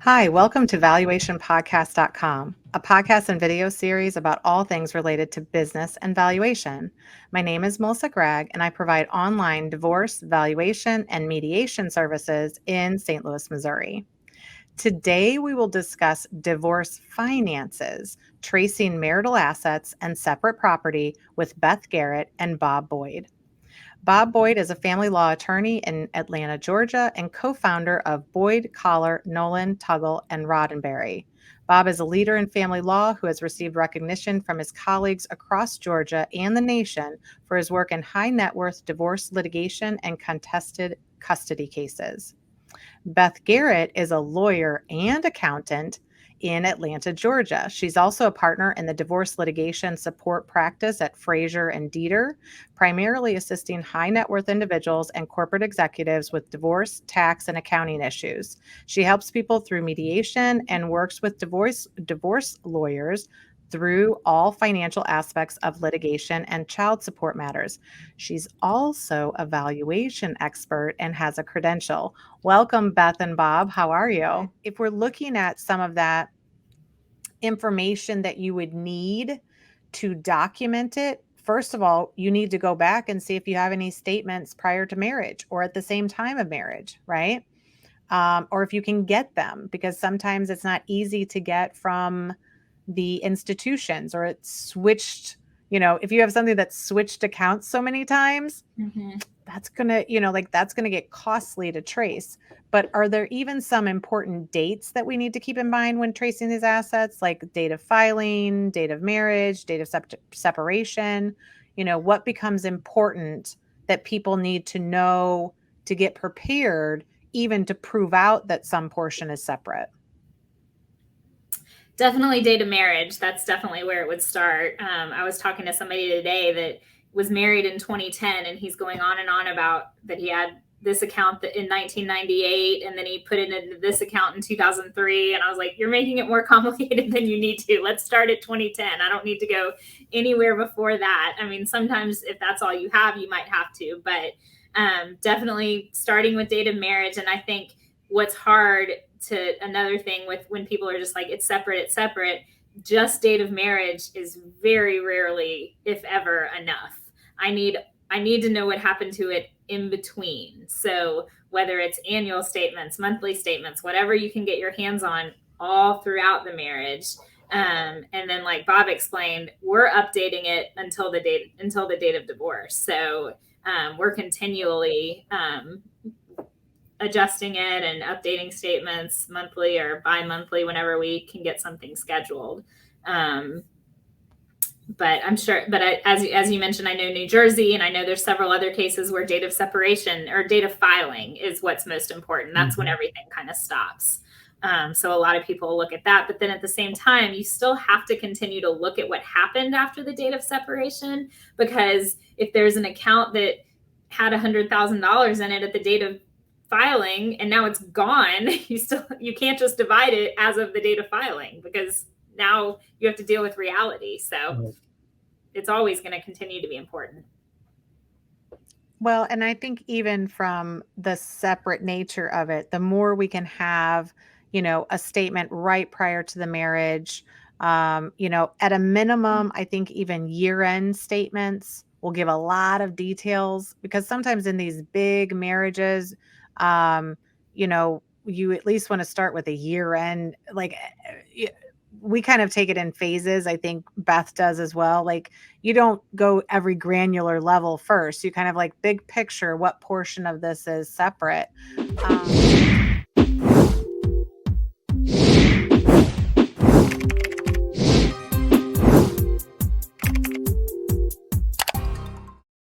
Hi, welcome to valuationpodcast.com, a podcast and video series about all things related to business and valuation. My name is Melissa Gragg, and I provide online divorce, valuation, and mediation services in St. Louis, Missouri. Today, we will discuss divorce finances, tracing marital assets and separate property with Beth Garrett and Bob Boyd. Bob Boyd is a family law attorney in Atlanta, Georgia, and co-founder of Boyd, Collar, Nolen, Tuggle, and Roddenbery. Bob is a leader in family law who has received recognition from his colleagues across Georgia and the nation for his work in high net worth divorce litigation and contested custody cases. Beth Garrett is a lawyer and accountant in Atlanta, Georgia. She's also a partner in the Divorce Litigation Support Practice at Frazier Deeter, primarily assisting high net worth individuals and corporate executives with divorce, tax, and accounting issues. She helps people through mediation and works with divorce lawyers through all financial aspects of litigation and child support matters. She's also a valuation expert and has a credential. Welcome, Beth and Bob. How are you? If we're looking at some of that information that you would need to document it, first of all, you need to go back and see if you have any statements prior to marriage or at the same time of marriage, right? Or if you can get them, because sometimes it's not easy to get from the institutions, or it's switched. If you have something that's switched accounts so many times, that's gonna get costly to trace. But are there even some important dates that we need to keep in mind when tracing these assets, like date of filing, date of marriage, date of separation? What becomes important that people need to know to get prepared, even to prove out that some portion is separate? Definitely date of marriage. That's definitely where it would start. I was talking to somebody today that was married in 2010, and he's going on and on about that he had this account in 1998, and then he put it into this account in 2003. And I was like, you're making it more complicated than you need to. Let's start at 2010. I don't need to go anywhere before that. I mean, sometimes if that's all you have, you might have to, but definitely starting with date of marriage. And I think what's hard to another thing with when people are just like, it's separate, just date of marriage is very rarely, if ever, enough. I need to know what happened to it in between. So whether it's annual statements, monthly statements, whatever you can get your hands on all throughout the marriage. And then, like Bob explained, we're updating it until the date of divorce. So we're continually adjusting it and updating statements monthly or bi-monthly whenever we can get something scheduled. But I'm sure, as you mentioned, I know New Jersey, and I know there's several other cases where date of separation or date of filing is what's most important. That's when everything kind of stops. So a lot of people look at that, but then at the same time, you still have to continue to look at what happened after the date of separation, because if there's an account that had $100,000 in it at the date of filing and now it's gone, you can't just divide it as of the date of filing, because now you have to deal with reality. So it's always going to continue to be important. Well, and I think even from the separate nature of it, the more we can have, a statement right prior to the marriage, at a minimum, I think even year-end statements will give a lot of details, because sometimes in these big marriages, you at least want to start with a year-end, we kind of take it in phases. I think Beth does as well. Like, you don't go every granular level first. You kind of like big picture, what portion of this is separate.